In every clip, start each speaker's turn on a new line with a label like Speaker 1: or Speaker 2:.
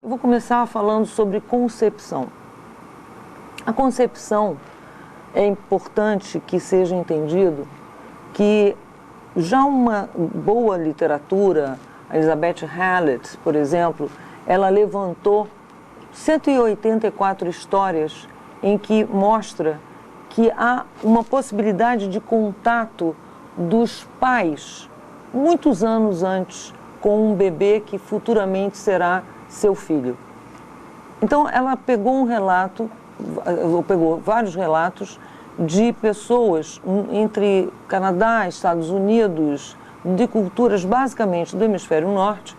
Speaker 1: Eu vou começar falando sobre concepção. A concepção é importante que seja entendido que já uma boa literatura, a Elizabeth Hallett, por exemplo, ela levantou 184 histórias em que mostra que há uma possibilidade de contato dos pais muitos anos antes com um bebê que futuramente será seu filho. Então ela pegou pegou vários relatos de pessoas entre Canadá, Estados Unidos, de culturas basicamente do hemisfério norte,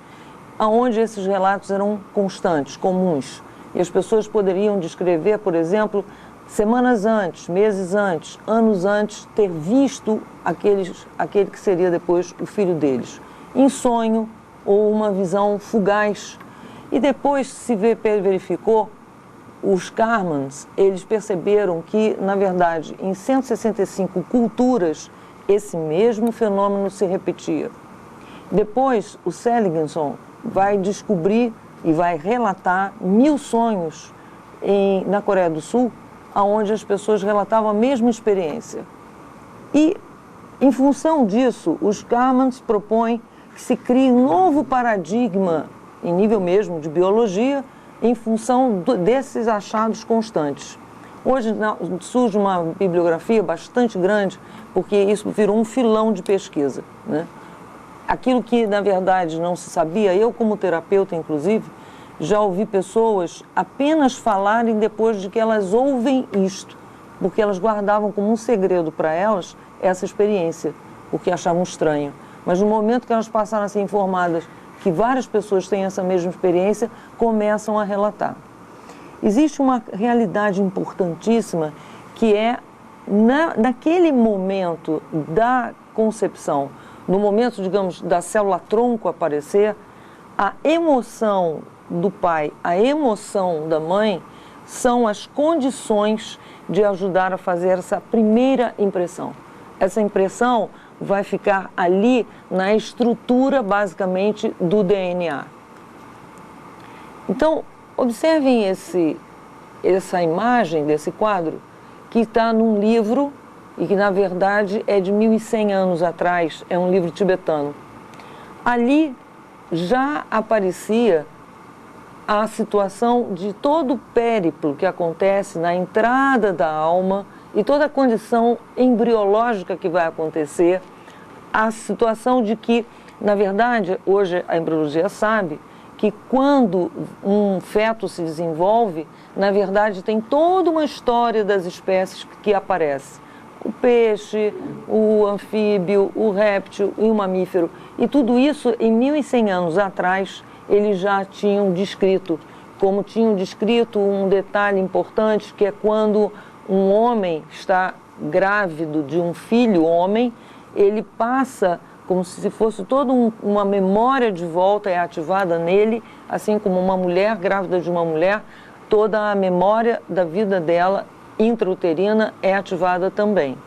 Speaker 1: onde esses relatos eram constantes, comuns. E as pessoas poderiam descrever, por exemplo, semanas antes, meses antes, anos antes, ter visto aquele que seria depois o filho deles, em sonho ou uma visão fugaz. E depois se verificou, os Karmans, eles perceberam que, na verdade, em 165 culturas, esse mesmo fenômeno se repetia. Depois, o Seligson vai descobrir e vai relatar 1000 sonhos na Coreia do Sul, onde as pessoas relatavam a mesma experiência. E, em função disso, os Karmans propõem que se crie um novo paradigma, em nível mesmo de biologia, em função desses achados constantes. Hoje surge uma bibliografia bastante grande, porque isso virou um filão de pesquisa, né? Aquilo que, na verdade, não se sabia, eu como terapeuta, inclusive, já ouvi pessoas apenas falarem depois de que elas ouvem isto, porque elas guardavam como um segredo para elas essa experiência, porque achavam estranho. Mas no momento que elas passaram a ser informadas que várias pessoas têm essa mesma experiência, começam a relatar. Existe uma realidade importantíssima que é, naquele momento da concepção, no momento, digamos, da célula-tronco aparecer, a emoção do pai, a emoção da mãe, são as condições de ajudar a fazer essa primeira impressão. Essa impressão vai ficar ali na estrutura, basicamente, do DNA. Então, observem essa imagem desse quadro, que está num livro e que, na verdade, é de 1100 anos atrás, é um livro tibetano. Ali já aparecia a situação de todo o périplo que acontece na entrada da alma e toda a condição embriológica que vai acontecer, a situação de que, na verdade, hoje a embriologia sabe que quando um feto se desenvolve, na verdade tem toda uma história das espécies que aparece. O peixe, o anfíbio, o réptil e o mamífero. E tudo isso, em 1100 anos atrás, eles já tinham descrito, como tinham descrito um detalhe importante, que é quando um homem está grávido de um filho homem, ele passa como se fosse toda uma memória de volta é ativada nele, assim como uma mulher grávida de uma mulher, toda a memória da vida dela intrauterina é ativada também.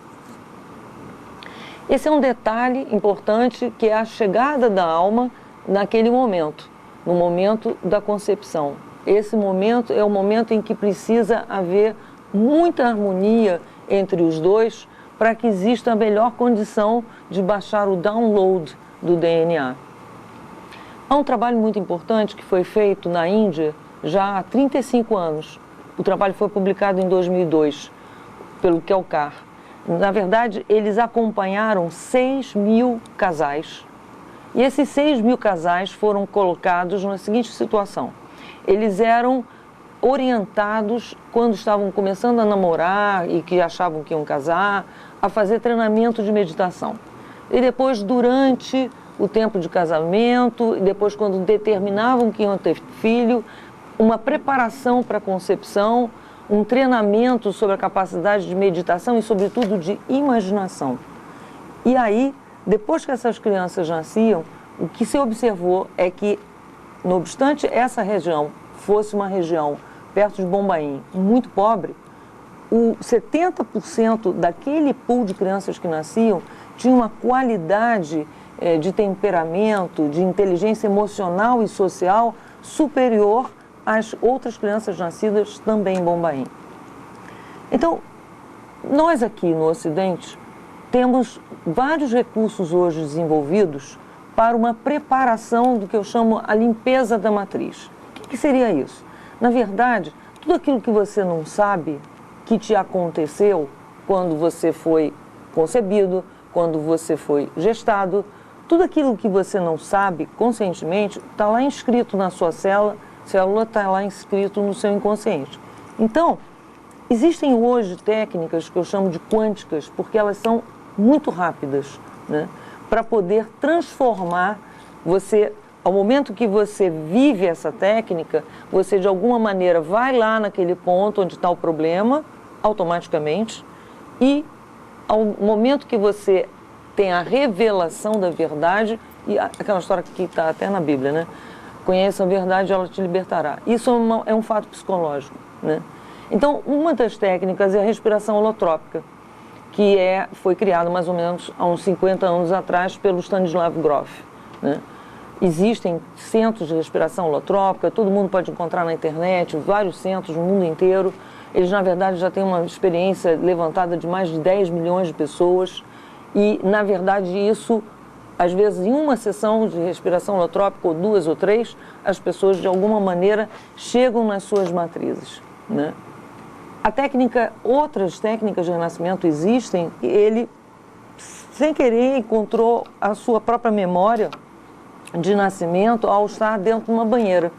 Speaker 1: Esse é um detalhe importante, que é a chegada da alma naquele momento, no momento da concepção. Esse momento é o momento em que precisa haver muita harmonia entre os dois para que exista a melhor condição de baixar o download do DNA. Há um trabalho muito importante que foi feito na Índia já há 35 anos. O trabalho foi publicado em 2002 pelo Kelkar. Na verdade, eles acompanharam 6.000 casais. E esses 6.000 casais foram colocados na seguinte situação. Eles eram orientados, quando estavam começando a namorar e que achavam que iam casar, a fazer treinamento de meditação. E depois, durante o tempo de casamento, e depois quando determinavam que iam ter filho, uma preparação para a concepção, um treinamento sobre a capacidade de meditação e, sobretudo, de imaginação. E aí, depois que essas crianças nasciam, o que se observou é que, não obstante essa região fosse uma região perto de Bombaim, muito pobre, o 70% daquele pool de crianças que nasciam tinha uma qualidade de temperamento, de inteligência emocional e social superior as outras crianças nascidas também em Bombaim. Então, nós aqui no Ocidente temos vários recursos hoje desenvolvidos para uma preparação do que eu chamo a limpeza da matriz. O que seria isso? Na verdade, tudo aquilo que você não sabe que te aconteceu quando você foi concebido, quando você foi gestado, tudo aquilo que você não sabe conscientemente está lá inscrito na sua célula está lá inscrito no seu inconsciente. Então, existem hoje técnicas que eu chamo de quânticas, porque elas são muito rápidas, né? Para poder transformar você, ao momento que você vive essa técnica, você de alguma maneira vai lá naquele ponto onde está o problema, automaticamente, e ao momento que você tem a revelação da verdade, e aquela história que está até na Bíblia, né? Conheça a verdade, ela te libertará. Isso é um fato psicológico, né? Então, uma das técnicas é a respiração holotrópica, que foi criada mais ou menos há uns 50 anos atrás pelo Stanislav Grof, né? Existem centros de respiração holotrópica, todo mundo pode encontrar na internet, vários centros no mundo inteiro. Eles, na verdade, já têm uma experiência levantada de mais de 10 milhões de pessoas e, na verdade, isso, às vezes, em uma sessão de respiração holotrópica, ou 2 ou 3, as pessoas, de alguma maneira, chegam nas suas matrizes, né? Outras técnicas de renascimento existem, e ele, sem querer, encontrou a sua própria memória de nascimento ao estar dentro de uma banheira,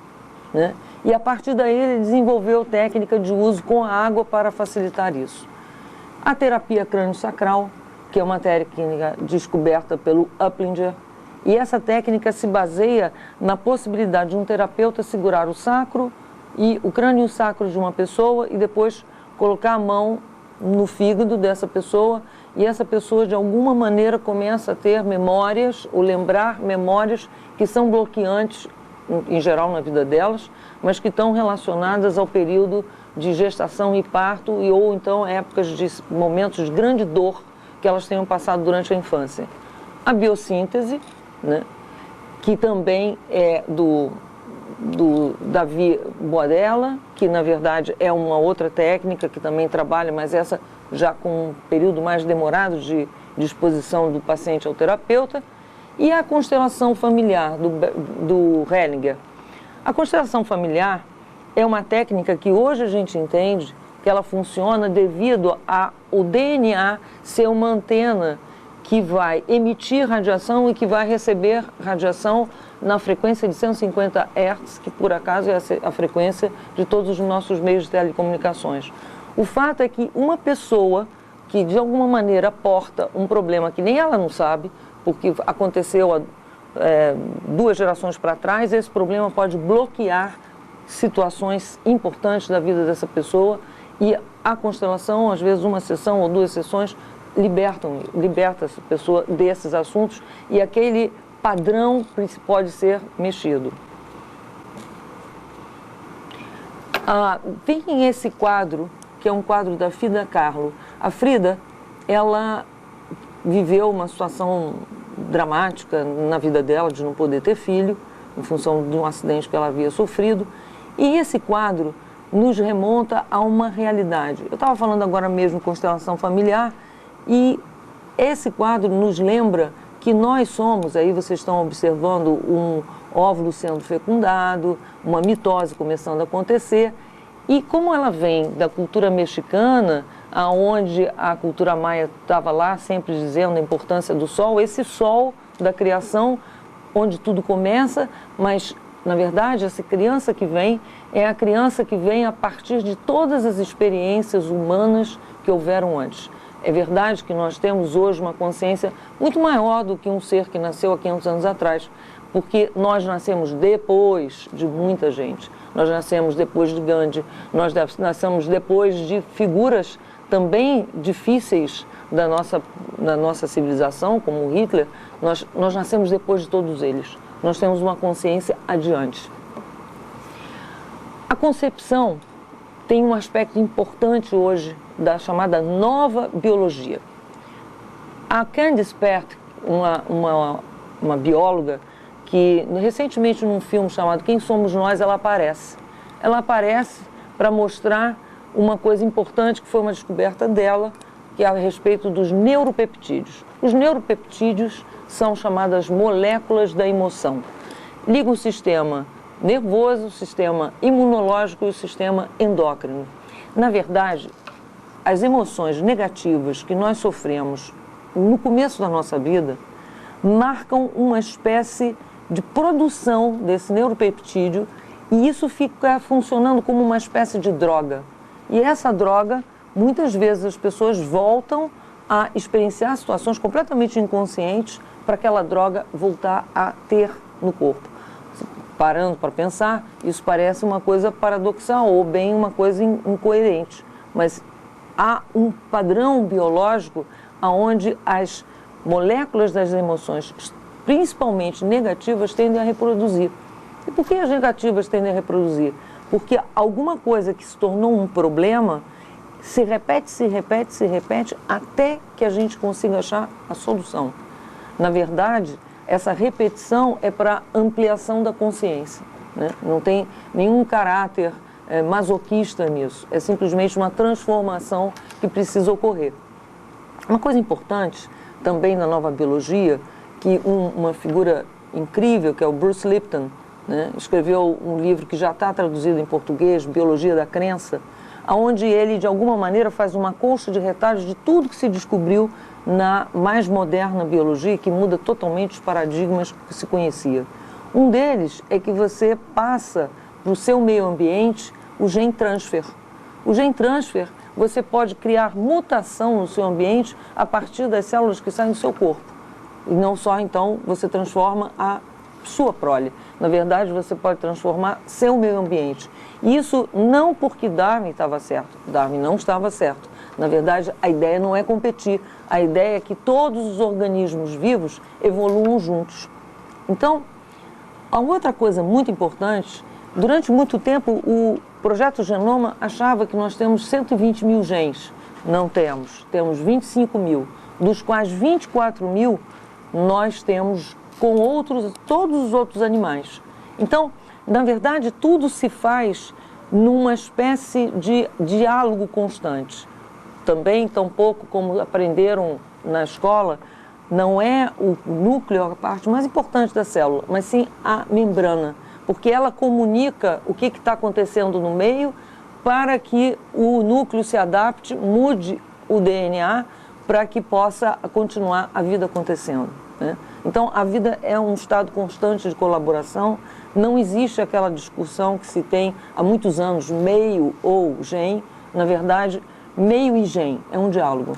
Speaker 1: né? E a partir daí ele desenvolveu técnica de uso com a água para facilitar isso. A terapia crânio-sacral, que é uma técnica descoberta pelo Uplinger, e essa técnica se baseia na possibilidade de um terapeuta segurar o sacro e o crânio sacro de uma pessoa e depois colocar a mão no fígado dessa pessoa, e essa pessoa de alguma maneira começa a ter memórias ou lembrar memórias que são bloqueantes em geral na vida delas, mas que estão relacionadas ao período de gestação e parto ou então épocas de momentos de grande dor que elas tenham passado durante a infância. A biossíntese, né, que também é do Davi Boadella, que na verdade é uma outra técnica que também trabalha, mas essa já com um período mais demorado de exposição do paciente ao terapeuta, e a constelação familiar do Hellinger. A constelação familiar é uma técnica que hoje a gente entende que ela funciona devido ao DNA ser uma antena que vai emitir radiação e que vai receber radiação na frequência de 150 Hz, que por acaso é a frequência de todos os nossos meios de telecomunicações. O fato é que uma pessoa que de alguma maneira porta um problema que nem ela não sabe, porque aconteceu 2 gerações para trás, esse problema pode bloquear situações importantes da vida dessa pessoa, e a constelação, às vezes uma sessão ou 2 sessões, liberta essa pessoa desses assuntos e aquele padrão pode ser mexido. Tem esse quadro, que é um quadro da Frida Kahlo. A Frida, ela viveu uma situação dramática na vida dela, de não poder ter filho, em função de um acidente que ela havia sofrido. E esse quadro nos remonta a uma realidade. Eu estava falando agora mesmo constelação familiar, e esse quadro nos lembra que nós somos, aí vocês estão observando um óvulo sendo fecundado, uma mitose começando a acontecer, e como ela vem da cultura mexicana, aonde a cultura maia estava lá sempre dizendo a importância do sol, esse sol da criação, onde tudo começa, mas na verdade essa criança que vem é a criança que vem a partir de todas as experiências humanas que houveram antes. É verdade que nós temos hoje uma consciência muito maior do que um ser que nasceu há 500 anos atrás, porque nós nascemos depois de muita gente. Nós nascemos depois de Gandhi, nós nascemos depois de figuras também difíceis da nossa civilização, como Hitler. Nós nascemos depois de todos eles. Nós temos uma consciência adiante. A concepção tem um aspecto importante hoje da chamada nova biologia. A Candice Pert, uma bióloga, que recentemente num filme chamado Quem Somos Nós, ela aparece. ela aparece para mostrar uma coisa importante que foi uma descoberta dela, que é a respeito dos neuropeptídeos. Os neuropeptídeos são chamadas moléculas da emoção. Ligam o sistema nervoso, o sistema imunológico e o sistema endócrino. Na verdade, as emoções negativas que nós sofremos no começo da nossa vida marcam uma espécie de produção desse neuropeptídeo e isso fica funcionando como uma espécie de droga. E essa droga, muitas vezes as pessoas voltam a experienciar situações completamente inconscientes para aquela droga voltar a ter no corpo. Parando para pensar, isso parece uma coisa paradoxal ou bem uma coisa incoerente, mas há um padrão biológico onde as moléculas das emoções, principalmente negativas, tendem a reproduzir. E por que as negativas tendem a reproduzir? Porque alguma coisa que se tornou um problema se repete até que a gente consiga achar a solução. Na verdade, essa repetição é para ampliação da consciência, né? Não tem nenhum caráter masoquista nisso, é simplesmente uma transformação que precisa ocorrer. Uma coisa importante também na nova biologia, que uma figura incrível, que é o Bruce Lipton, né, escreveu um livro que já está traduzido em português, Biologia da Crença, onde ele, de alguma maneira, faz uma colcha de retalhos de tudo que se descobriu na mais moderna biologia, que muda totalmente os paradigmas que se conhecia. Um deles é que você passa para o seu meio ambiente o gene transfer. O gene transfer, você pode criar mutação no seu ambiente a partir das células que saem do seu corpo. E não só, então, você transforma a sua prole. Na verdade, você pode transformar seu meio ambiente. Isso não porque Darwin estava certo. Darwin não estava certo. Na verdade, a ideia não é competir. A ideia é que todos os organismos vivos evoluam juntos. Então, a outra coisa muito importante, durante muito tempo o Projeto Genoma achava que nós temos 120 mil genes. Não temos. Temos 25 mil, dos quais 24 mil nós temos com todos os outros animais. Então, na verdade, tudo se faz numa espécie de diálogo constante. Também, tão pouco como aprenderam na escola, não é o núcleo a parte mais importante da célula, mas sim a membrana, porque ela comunica o que está acontecendo no meio para que o núcleo se adapte, mude o DNA para que possa continuar a vida acontecendo, né? Então, a vida é um estado constante de colaboração, não existe aquela discussão que se tem há muitos anos, meio ou gen. Na verdade, meio e gen é um diálogo.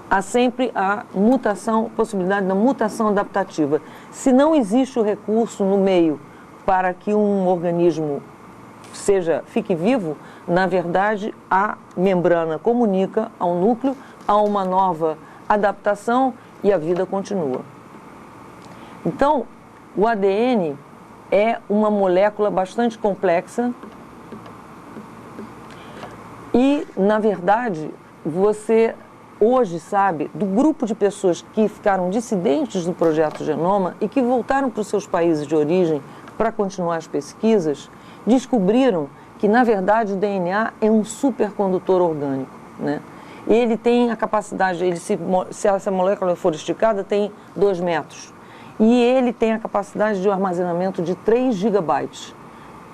Speaker 1: Há sempre a mutação, possibilidade da mutação adaptativa. Se não existe o recurso no meio para que um organismo fique vivo, na verdade, a membrana comunica ao núcleo, a uma nova adaptação e a vida continua. Então, o ADN é uma molécula bastante complexa e, na verdade, você hoje sabe do grupo de pessoas que ficaram dissidentes do Projeto Genoma e que voltaram para os seus países de origem para continuar as pesquisas, descobriram que, na verdade, o DNA é um supercondutor orgânico, né? Ele tem a capacidade, se essa molécula for esticada, tem 2 metros. E ele tem a capacidade de armazenamento de 3 gigabytes.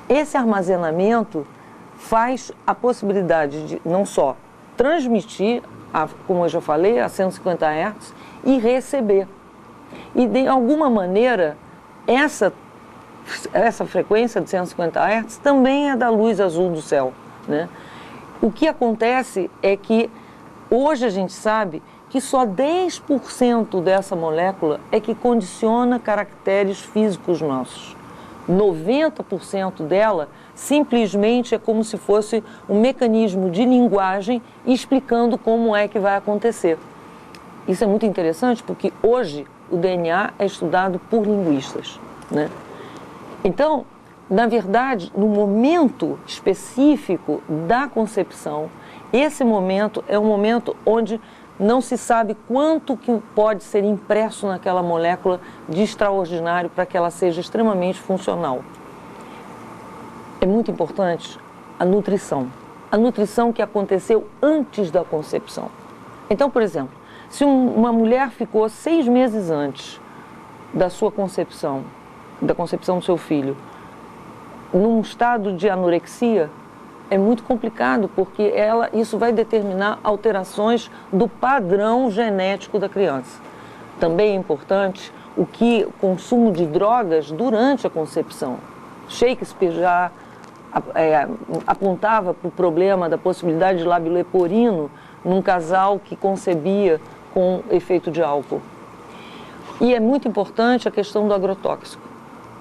Speaker 1: Esse armazenamento faz a possibilidade de não só transmitir, como eu já falei, a 150 Hz e receber. E de alguma maneira, essa frequência de 150 Hz também é da luz azul do céu, né? O que acontece é que hoje a gente sabe que só 10% dessa molécula é que condiciona caracteres físicos nossos. 90% dela simplesmente é como se fosse um mecanismo de linguagem explicando como é que vai acontecer. Isso é muito interessante porque hoje o DNA é estudado por linguistas, né? Então, na verdade, no momento específico da concepção, esse momento é um momento onde não se sabe quanto que pode ser impresso naquela molécula de extraordinário para que ela seja extremamente funcional. É muito importante a nutrição. A nutrição que aconteceu antes da concepção. Então, por exemplo, se uma mulher ficou 6 meses antes da sua concepção, da concepção do seu filho, num estado de anorexia, é muito complicado, porque isso vai determinar alterações do padrão genético da criança. Também é importante o consumo de drogas durante a concepção. Shakespeare já apontava para o problema da possibilidade de lábio leporino num casal que concebia com efeito de álcool. E é muito importante a questão do agrotóxico.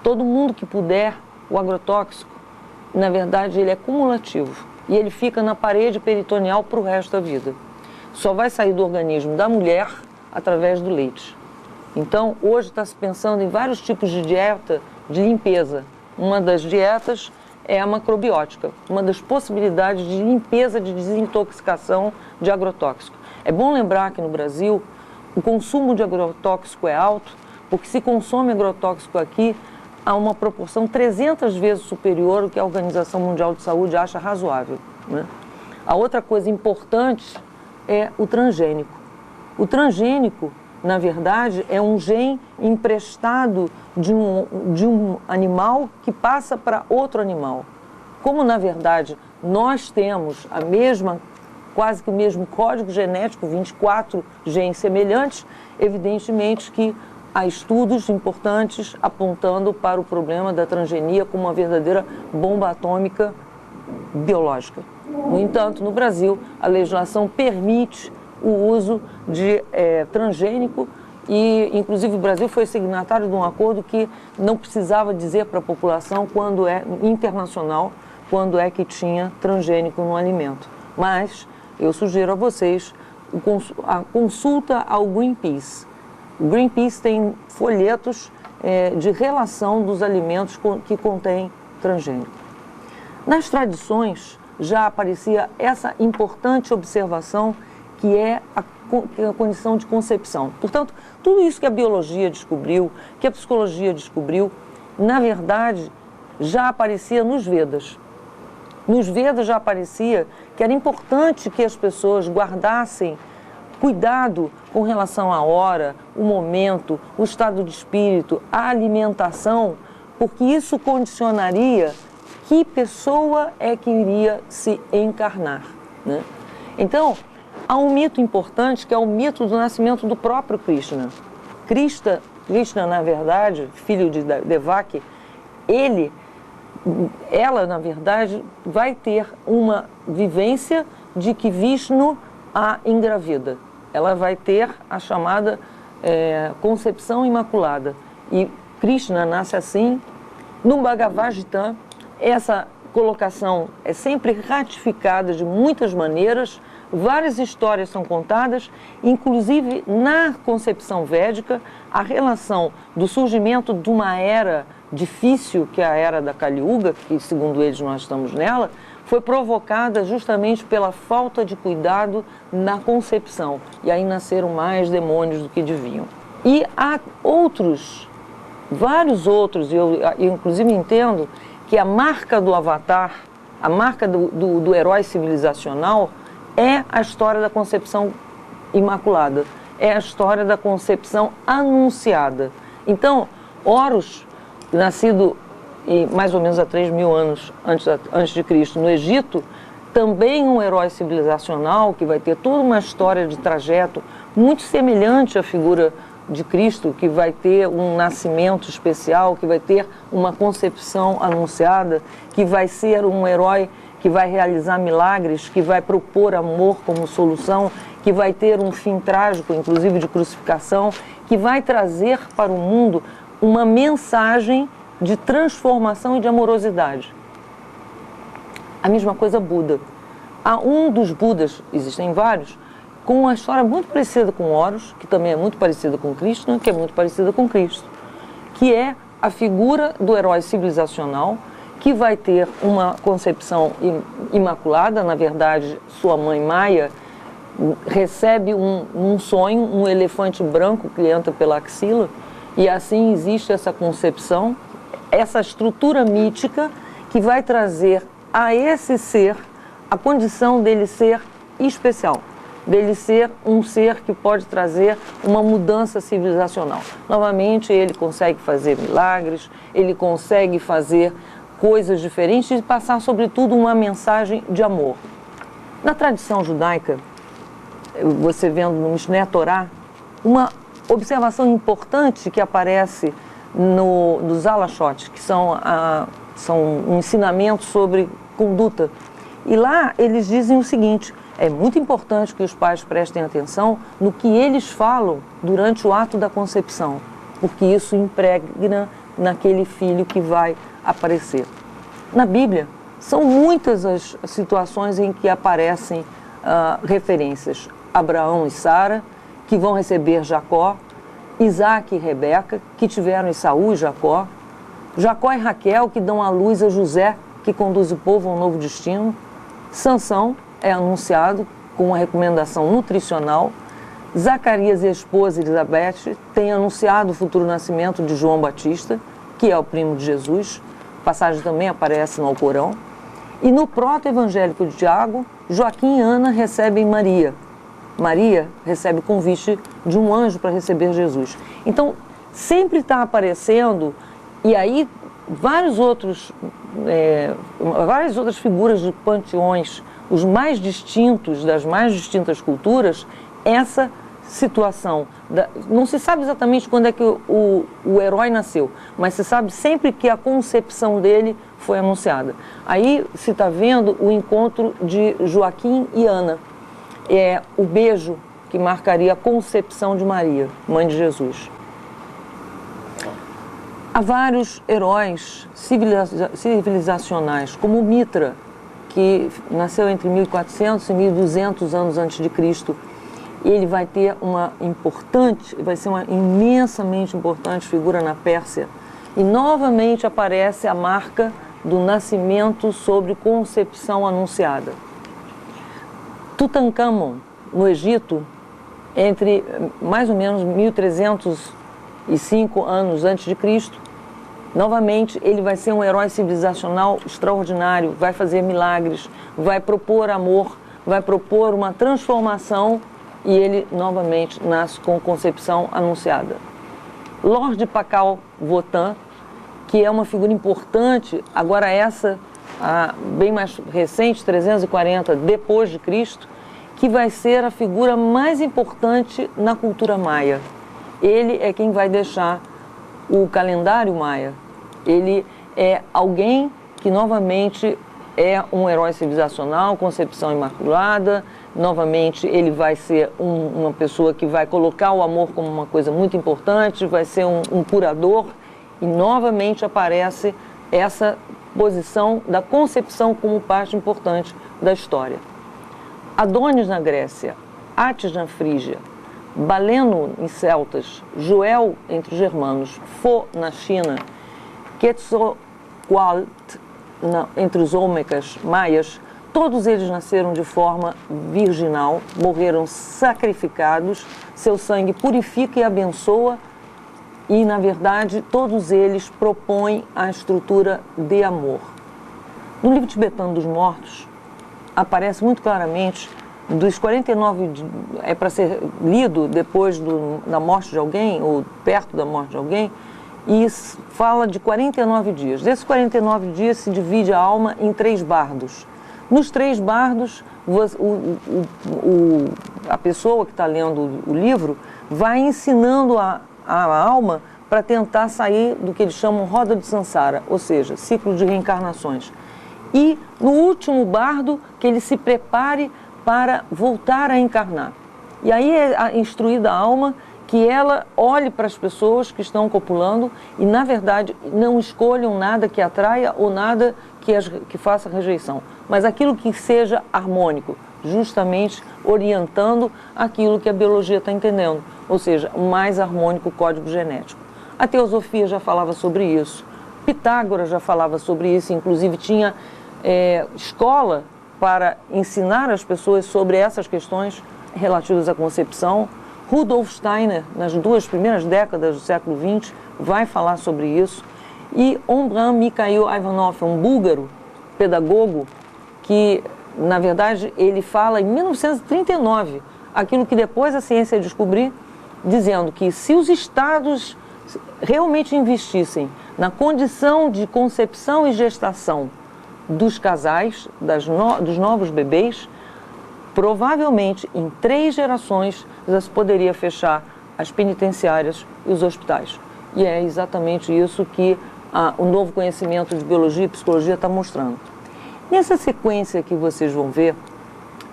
Speaker 1: Todo mundo que puder, o agrotóxico, na verdade, ele é cumulativo e ele fica na parede peritoneal para o resto da vida. Só vai sair do organismo da mulher através do leite. Então, hoje está se pensando em vários tipos de dieta de limpeza. Uma das dietas é a macrobiótica, uma das possibilidades de limpeza, de desintoxicação de agrotóxico. É bom lembrar que no Brasil o consumo de agrotóxico é alto, porque se consome agrotóxico aqui a uma proporção 300 vezes superior ao que a Organização Mundial de Saúde acha razoável, né? A outra coisa importante é o transgênico. O transgênico, na verdade, é um gene emprestado de um animal que passa para outro animal. Como, na verdade, nós temos quase que o mesmo código genético, 24 genes semelhantes, evidentemente que há estudos importantes apontando para o problema da transgenia como uma verdadeira bomba atômica biológica. No entanto, no Brasil, a legislação permite o uso de transgênico e, inclusive, o Brasil foi signatário de um acordo que não precisava dizer para a população internacional quando é que tinha transgênico no alimento. Mas eu sugiro a vocês a consulta ao Greenpeace. O Greenpeace tem folhetos de relação dos alimentos que contêm transgênico. Nas tradições já aparecia essa importante observação que é a condição de concepção. Portanto, tudo isso que a biologia descobriu, que a psicologia descobriu, na verdade, já aparecia nos Vedas. Nos Vedas já aparecia que era importante que as pessoas guardassem cuidado com relação à hora, o momento, o estado de espírito, a alimentação, porque isso condicionaria que pessoa é que iria se encarnar, né? Então, há um mito importante que é o mito do nascimento do próprio Krishna. Krishna, na verdade, filho de Devaki, ela, na verdade, vai ter uma vivência de que Vishnu a engravida. Ela vai ter a chamada concepção imaculada. E Krishna nasce assim. No Bhagavad Gita, essa colocação é sempre ratificada de muitas maneiras. Várias histórias são contadas, inclusive na concepção védica, a relação do surgimento de uma era difícil, que é a era da Kali Yuga, que segundo eles nós estamos nela, foi provocada justamente pela falta de cuidado na concepção. E aí nasceram mais demônios do que deviam. E há vários outros, eu inclusive entendo que a marca do Avatar, a marca do herói civilizacional, é a história da concepção imaculada, é a história da concepção anunciada. Então, Horus, nascido mais ou menos há 3.000 anos antes de Cristo no Egito, também um herói civilizacional que vai ter toda uma história de trajeto muito semelhante à figura de Cristo, que vai ter um nascimento especial, que vai ter uma concepção anunciada, que vai ser um herói que vai realizar milagres, que vai propor amor como solução, que vai ter um fim trágico, inclusive de crucificação, que vai trazer para o mundo uma mensagem de transformação e de amorosidade. A mesma coisa Buda. Há um dos Budas, existem vários, com uma história muito parecida com Horus, que também é muito parecida com Krishna, que é muito parecida com Cristo, que é a figura do herói civilizacional, que vai ter uma concepção imaculada. Na verdade, sua mãe Maia recebe um sonho, um elefante branco que entra pela axila, e assim existe essa concepção, essa estrutura mítica que vai trazer a esse ser a condição dele ser especial, dele ser um ser que pode trazer uma mudança civilizacional. Novamente, ele consegue fazer milagres, ele consegue fazer coisas diferentes e passar, sobretudo, uma mensagem de amor. Na tradição judaica, você vendo no Mishneh Torah, uma observação importante que aparece nos Alachot, que são um ensinamento sobre conduta. E lá eles dizem o seguinte: é muito importante que os pais prestem atenção no que eles falam durante o ato da concepção, porque isso impregna naquele filho que vai aparecer. Na Bíblia, são muitas as situações em que aparecem referências. Abraão e Sara, que vão receber Jacó, Isaac e Rebeca, que tiveram Esaú e Jacó, Jacó e Raquel, que dão à luz a José, que conduz o povo a um novo destino, Sansão é anunciado com uma recomendação nutricional, Zacarias e a esposa Elizabeth têm anunciado o futuro nascimento de João Batista, que é o primo de Jesus, a passagem também aparece no Alcorão, e no proto-evangélico de Tiago, Joaquim e Ana recebem Maria. Maria recebe o convite de um anjo para receber Jesus. Então, sempre está aparecendo, e aí várias outras figuras de panteões, os mais distintos, das mais distintas culturas, essa situação. Não se sabe exatamente quando é que o herói nasceu, mas se sabe sempre que a concepção dele foi anunciada. Aí se está vendo o encontro de Joaquim e Ana. É o beijo que marcaria a concepção de Maria, mãe de Jesus. Há vários heróis civilizacionais, como Mitra, que nasceu entre 1400 e 1200 anos antes de Cristo. Ele vai ter vai ser uma imensamente importante figura na Pérsia. E novamente aparece a marca do nascimento sobre concepção anunciada. Tutankhamon, no Egito, entre mais ou menos 1305 anos antes de Cristo, novamente ele vai ser um herói civilizacional extraordinário, vai fazer milagres, vai propor amor, vai propor uma transformação, e ele novamente nasce com concepção anunciada. Lord Pakal Votan, que é uma figura importante, agora essa bem mais recente, 340 depois de Cristo, que vai ser a figura mais importante na cultura maia. Ele é quem vai deixar o calendário maia. Ele é alguém que novamente é um herói civilizacional, concepção imaculada. Novamente ele vai ser uma pessoa que vai colocar o amor como uma coisa muito importante, vai ser um curador, e novamente aparece essa posição da concepção como parte importante da história. Adonis na Grécia, Atis na Frígia, Baleno em celtas, Joel entre os germanos, Fo na China, Quetzalcoatl entre os Olmecas, maias, todos eles nasceram de forma virginal, morreram sacrificados, seu sangue purifica e abençoa, e, na verdade, todos eles propõem a estrutura de amor. No livro tibetano dos mortos, aparece muito claramente, dos 49, é para ser lido depois da morte de alguém, ou perto da morte de alguém, e fala de 49 dias. Desses 49 dias se divide a alma em 3 bardos. Nos 3 bardos, a pessoa que está lendo o livro vai ensinando a alma para tentar sair do que eles chamam roda de Sansara, ou seja, ciclo de reencarnações. E no último bardo, que ele se prepare para voltar a encarnar. E aí é instruída a alma que ela olhe para as pessoas que estão copulando e, na verdade, não escolham nada que atraia ou nada que faça rejeição, mas aquilo que seja harmônico, justamente orientando aquilo que a biologia está entendendo, ou seja, o mais harmônico código genético. A teosofia já falava sobre isso, Pitágoras já falava sobre isso, inclusive tinha escola para ensinar as pessoas sobre essas questões relativas à concepção. Rudolf Steiner, nas 2 primeiras décadas do século XX, vai falar sobre isso. E Ombran Mikhail Ivanov, um búlgaro, pedagogo que, na verdade, ele fala em 1939, aquilo que depois a ciência ia descobrir, dizendo que se os estados realmente investissem na condição de concepção e gestação dos casais, dos novos bebês, provavelmente em 3 gerações já se poderia fechar as penitenciárias e os hospitais. E é exatamente isso que o novo conhecimento de biologia e psicologia está mostrando. Nessa sequência que vocês vão ver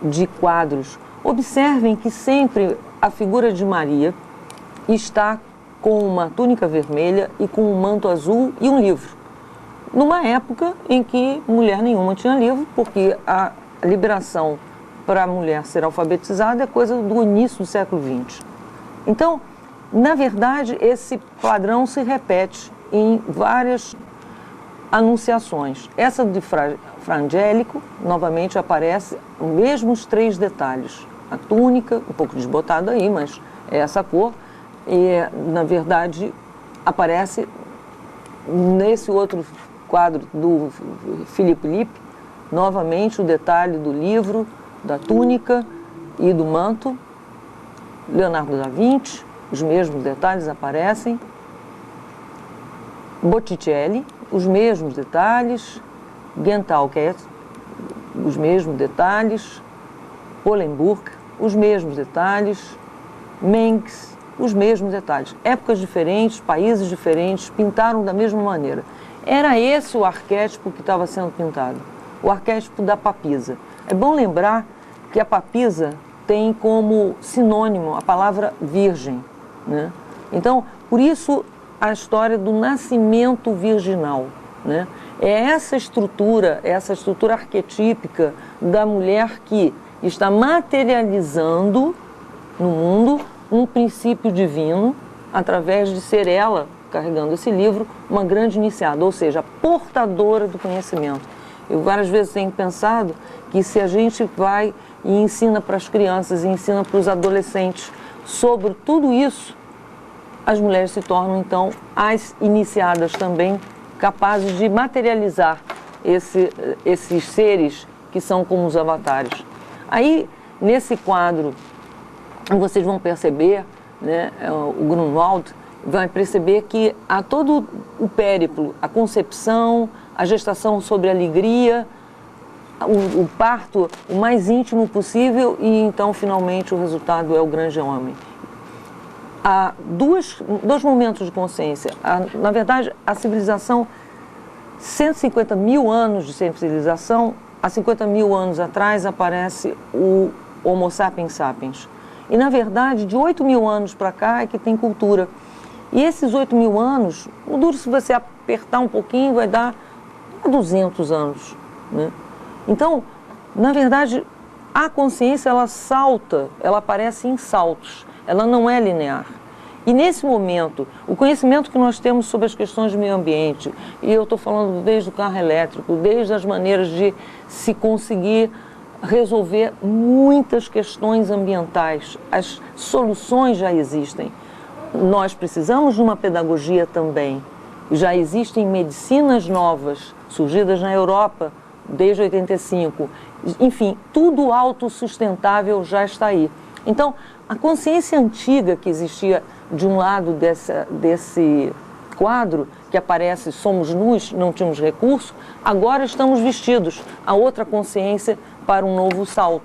Speaker 1: de quadros, observem que sempre a figura de Maria está com uma túnica vermelha e com um manto azul e um livro. Numa época em que mulher nenhuma tinha livro, porque a liberação para a mulher ser alfabetizada é coisa do início do século XX. Então, na verdade, esse padrão se repete em várias anunciações. Essa de Fra Angélico, novamente aparece os mesmos 3 detalhes. A túnica, um pouco desbotada aí, mas é essa cor. E, na verdade, aparece nesse outro quadro do Philippe Lippe, novamente o detalhe do livro, da túnica e do manto. Leonardo da Vinci, os mesmos detalhes aparecem. Botticelli, os mesmos detalhes. Gentauquet, os mesmos detalhes. Polenburg, os mesmos detalhes. Mengs, os mesmos detalhes. Épocas diferentes, países diferentes, pintaram da mesma maneira. Era esse o arquétipo que estava sendo pintado, o arquétipo da papisa. É bom lembrar que a papisa tem como sinônimo a palavra virgem, né? Então, por isso a história do nascimento virginal, né? É essa estrutura arquetípica da mulher que está materializando no mundo um princípio divino, através de ser ela, carregando esse livro, uma grande iniciada, ou seja, portadora do conhecimento. Eu várias vezes tenho pensado que se a gente vai e ensina para as crianças e ensina para os adolescentes sobre tudo isso, as mulheres se tornam, então, as iniciadas também, capazes de materializar esses seres que são como os avatares. Aí, nesse quadro, vocês vão perceber, né, o Grunwald vai perceber que há todo o périplo, a concepção, a gestação sobre alegria, o parto o mais íntimo possível e então finalmente o resultado é o grande homem. Há dois momentos de consciência. Na verdade, a civilização, 150 mil anos de civilização, há 50 mil anos atrás aparece o Homo sapiens sapiens. E, na verdade, de 8 mil anos para cá é que tem cultura. E esses 8 mil anos, o duro, se você apertar um pouquinho, vai dar 200 anos, né? Então, na verdade, a consciência, ela salta, ela aparece em saltos, ela não é linear. E, nesse momento, o conhecimento que nós temos sobre as questões de meio ambiente, e eu estou falando desde o carro elétrico, desde as maneiras de se conseguir resolver muitas questões ambientais. As soluções já existem. Nós precisamos de uma pedagogia também. Já existem medicinas novas, surgidas na Europa desde 85. Enfim, tudo autossustentável já está aí. Então, a consciência antiga que existia de um lado desse quadro, que aparece somos nus, não tínhamos recurso, agora estamos vestidos. A outra consciência para um novo salto.